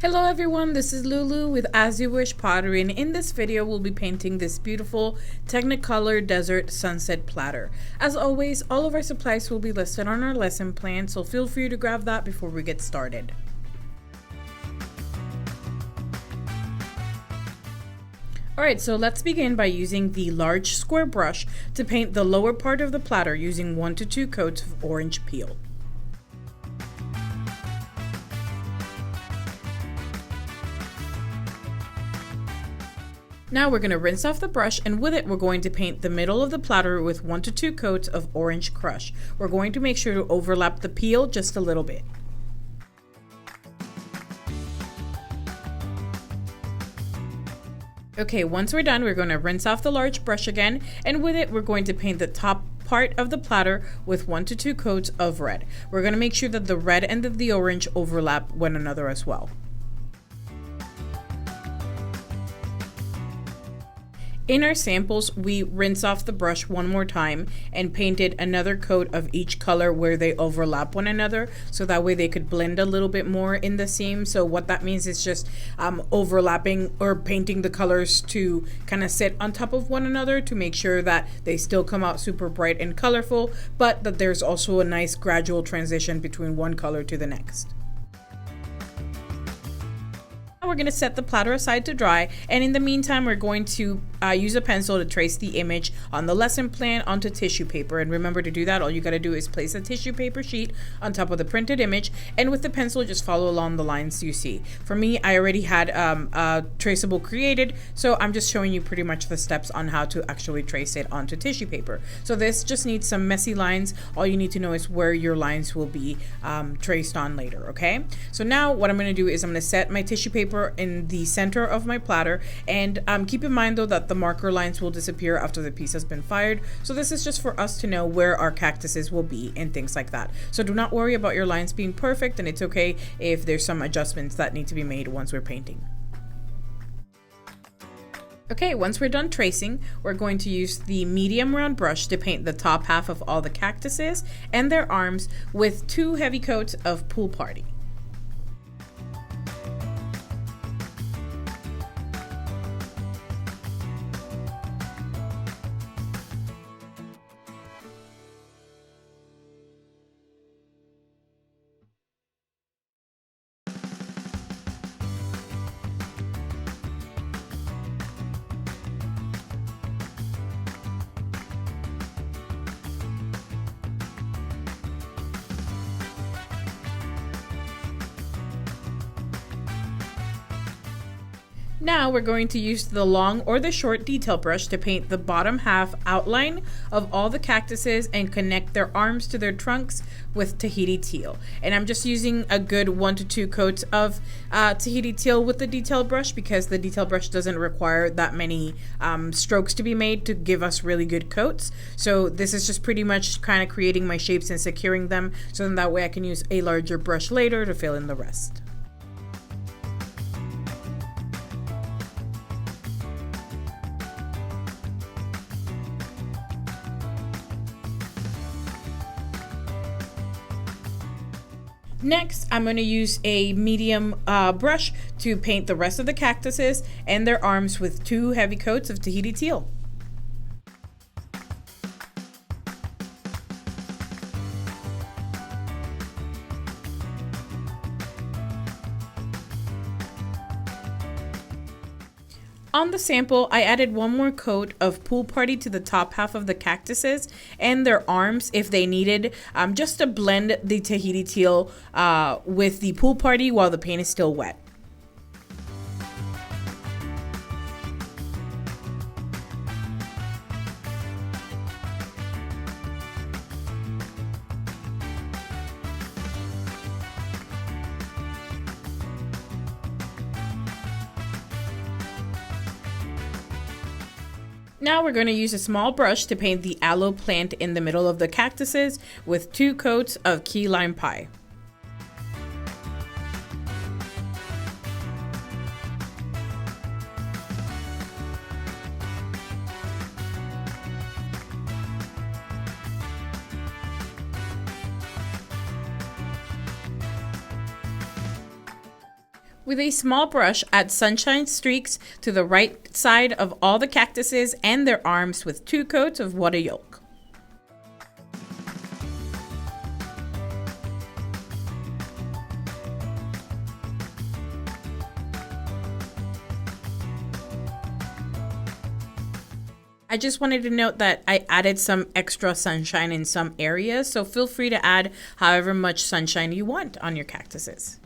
Hello everyone, this is Lulu with As You Wish Pottery, and in this video we'll be painting this beautiful Technicolor Desert Sunset Platter. As always, all of our supplies will be listed on our lesson plan, so feel free to grab that before we get started. Alright, so let's begin by using the large square brush to paint the lower part of the platter using 1 to 2 coats of orange peel. Now we're going to rinse off the brush, and with it we're going to paint the middle of the platter with 1 to 2 coats of orange crush. We're going to make sure to overlap the peel just a little bit. Okay, once we're done, we're going to rinse off the large brush again, and with it we're going to paint the top part of the platter with 1 to 2 coats of red. We're going to make sure that the red and the orange overlap one another as well. In our samples, we rinse off the brush one more time and painted another coat of each color where they overlap one another, so that way they could blend a little bit more in the seam. So what that means is just overlapping or painting the colors to kind of sit on top of one another to make sure that they still come out super bright and colorful, but that there's also a nice gradual transition between one color to the next. We're going to set the platter aside to dry, and in the meantime we're going to use a pencil to trace the image on the lesson plan onto tissue paper. And remember, to do that all you got to do is place a tissue paper sheet on top of the printed image, and with the pencil just follow along the lines you see. For me, I already had a traceable created, so I'm just showing you pretty much the steps on how to actually trace it onto tissue paper. So this just needs some messy lines. All you need to know is where your lines will be traced on later. Okay, so now what I'm going to do is I'm going to set my tissue paper in the center of my platter, and keep in mind though that the marker lines will disappear after the piece has been fired, so this is just for us to know where our cactuses will be and things like that. So do not worry about your lines being perfect, and it's okay if there's some adjustments that need to be made once we're painting. Okay, once we're done tracing, we're going to use the medium round brush to paint the top half of all the cactuses and their arms with 2 heavy coats of Pool Party. Now we're going to use the long or the short detail brush to paint the bottom half outline of all the cactuses and connect their arms to their trunks with Tahiti teal. And I'm just using a good 1 to 2 coats of Tahiti teal with the detail brush, because the detail brush doesn't require that many strokes to be made to give us really good coats. So this is just pretty much kind of creating my shapes and securing them, so then that way I can use a larger brush later to fill in the rest. Next, I'm going to use a medium brush to paint the rest of the cactuses and their arms with 2 heavy coats of Tahiti teal. On the sample, I added 1 more coat of Pool Party to the top half of the cactuses and their arms if they needed, just to blend the Tahiti teal with the Pool Party while the paint is still wet. Now we're going to use a small brush to paint the aloe plant in the middle of the cactuses with 2 coats of key lime pie. With a small brush, add sunshine streaks to the right side of all the cactuses and their arms with 2 coats of water yolk. I just wanted to note that I added some extra sunshine in some areas, so feel free to add however much sunshine you want on your cactuses.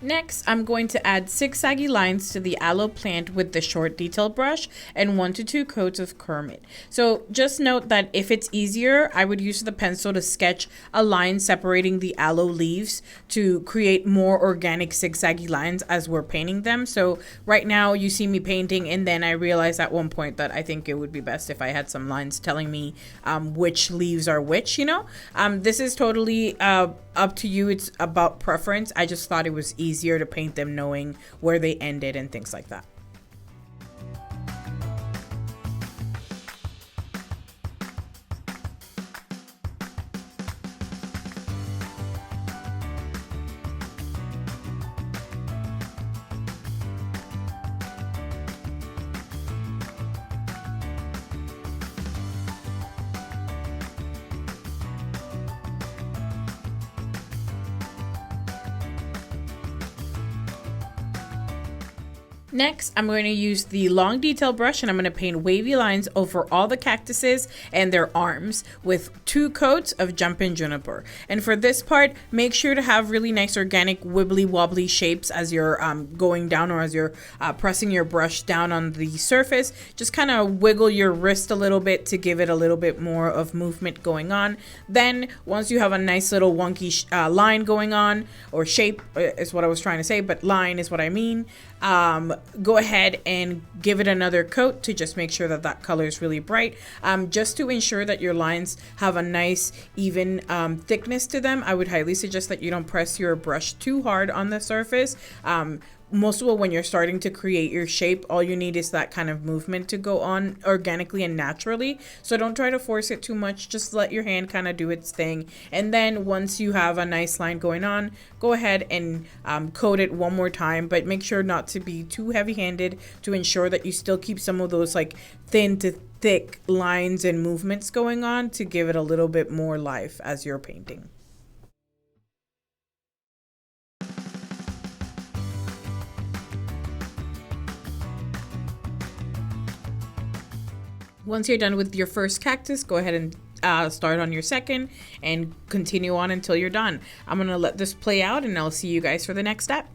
Next, I'm going to add zigzaggy lines to the aloe plant with the short detail brush and 1 to 2 coats of Kermit. So just note that if it's easier, I would use the pencil to sketch a line separating the aloe leaves to create more organic zigzaggy lines as we're painting them. So right now you see me painting, and then I realized at one point that I think it would be best if I had some lines telling me which leaves are which, you know. This is totally up to you. It's about preference. I just thought it was easier to paint them knowing where they ended and things like that. Next, I'm going to use the long detail brush and I'm going to paint wavy lines over all the cactuses and their arms with 2 coats of Jumpin' Juniper. And for this part, make sure to have really nice organic wibbly wobbly shapes as you're going down, or as you're pressing your brush down on the surface. Just kind of wiggle your wrist a little bit to give it a little bit more of movement going on. Then once you have a nice little wonky line going on, or shape is what I was trying to say, but line is what I mean, go ahead and give it another coat to just make sure that that color is really bright. Just to ensure that your lines have a nice even thickness to them, I would highly suggest that you don't press your brush too hard on the surface. Most of all, when you're starting to create your shape, all you need is that kind of movement to go on organically and naturally. So don't try to force it too much. Just let your hand kind of do its thing. And then once you have a nice line going on, go ahead and coat it one more time, but make sure not to be too heavy-handed to ensure that you still keep some of those like thin to thick lines and movements going on to give it a little bit more life as you're painting. Once you're done with your first cactus, go ahead and start on your second and continue on until you're done. I'm going to let this play out and I'll see you guys for the next step.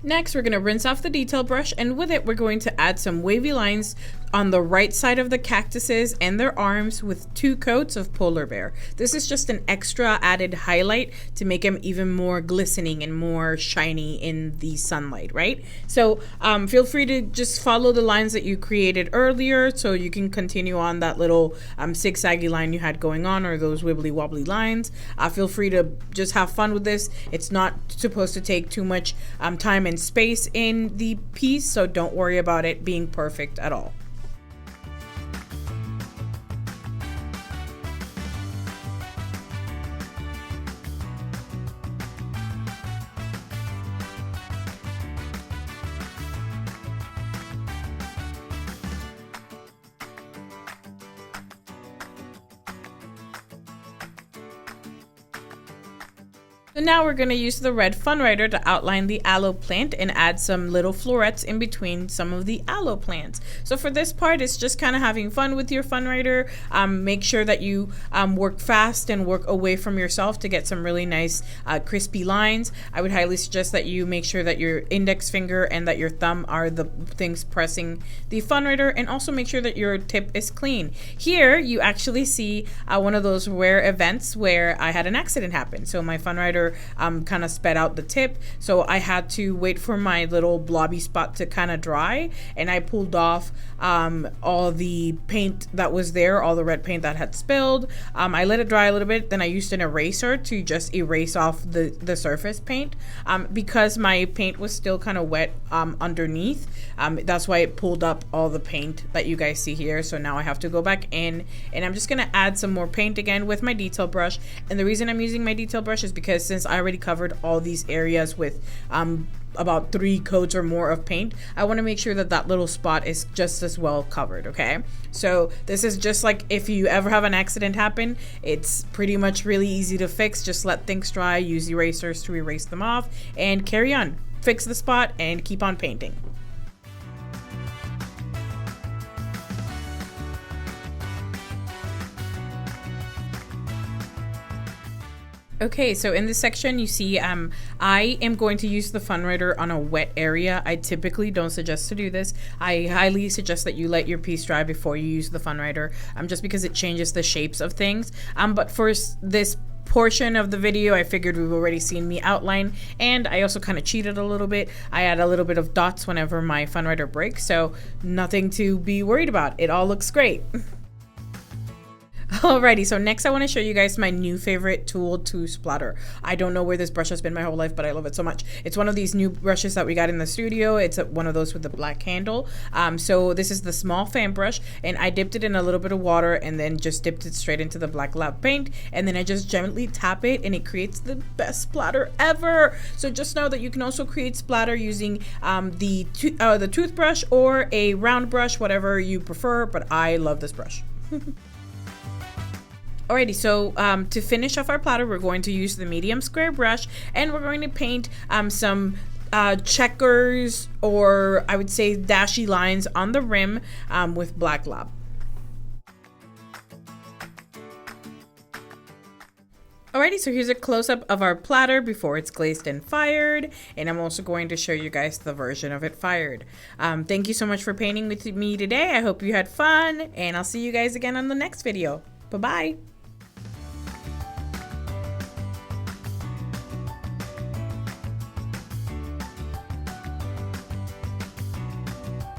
Next, we're going to rinse off the detail brush, and with it, we're going to add some wavy lines on the right side of the cactuses and their arms with 2 coats of polar bear. This is just an extra added highlight to make them even more glistening and more shiny in the sunlight, right? So feel free to just follow the lines that you created earlier, so you can continue on that little zigzaggy line you had going on, or those wibbly wobbly lines. Feel free to just have fun with this. It's not supposed to take too much time and space in the piece, so don't worry about it being perfect at all. So now we're going to use the red fun writer to outline the aloe plant and add some little florets in between some of the aloe plants. So for this part, it's just kind of having fun with your fun writer. Make sure that you work fast and work away from yourself to get some really nice crispy lines. I would highly suggest that you make sure that your index finger and that your thumb are the things pressing the fun writer, and also make sure that your tip is clean. Here you actually see one of those rare events where I had an accident happen. So my fun writer kind of sped out the tip, so I had to wait for my little blobby spot to kind of dry, and I pulled off all the paint that was there, all the red paint that had spilled. I let it dry a little bit, then I used an eraser to just erase off the surface paint because my paint was still kind of wet underneath. That's why it pulled up all the paint that you guys see here. So now I have to go back in, and I'm just gonna add some more paint again with my detail brush. And the reason I'm using my detail brush is because since I already covered all these areas with about 3 coats or more of paint, I want to make sure that that little spot is just as well covered. Okay, so this is just like if you ever have an accident happen, it's pretty much really easy to fix. Just let things dry, use erasers to erase them off, and carry on. Fix the spot and keep on painting. Okay, so in this section you see I am going to use the fun writer on a wet area. I typically don't suggest to do this. I highly suggest that you let your piece dry before you use the fun writer, just because it changes the shapes of things. But for this portion of the video, I figured we've already seen me outline, and I also kind of cheated a little bit. I add a little bit of dots whenever my fun writer breaks, so nothing to be worried about. It all looks great. Alrighty, so next I want to show you guys my new favorite tool to splatter. I don't know where this brush has been my whole life, but I love it so much. It's one of these new brushes that we got in the studio. It's one of those with the black handle. So this is the small fan brush, and I dipped it in a little bit of water and then just dipped it straight into the black lab paint, and then I just gently tap it, and it creates the best splatter ever. So just know that you can also create splatter using the toothbrush or a round brush, whatever you prefer, but I love this brush. Alrighty, so to finish off our platter, we're going to use the medium square brush, and we're going to paint some checkers, or I would say dashy lines on the rim with black lab. Alrighty, so here's a close-up of our platter before it's glazed and fired, and I'm also going to show you guys the version of it fired. Thank you so much for painting with me today. I hope you had fun, and I'll see you guys again on the next video. Bye-bye.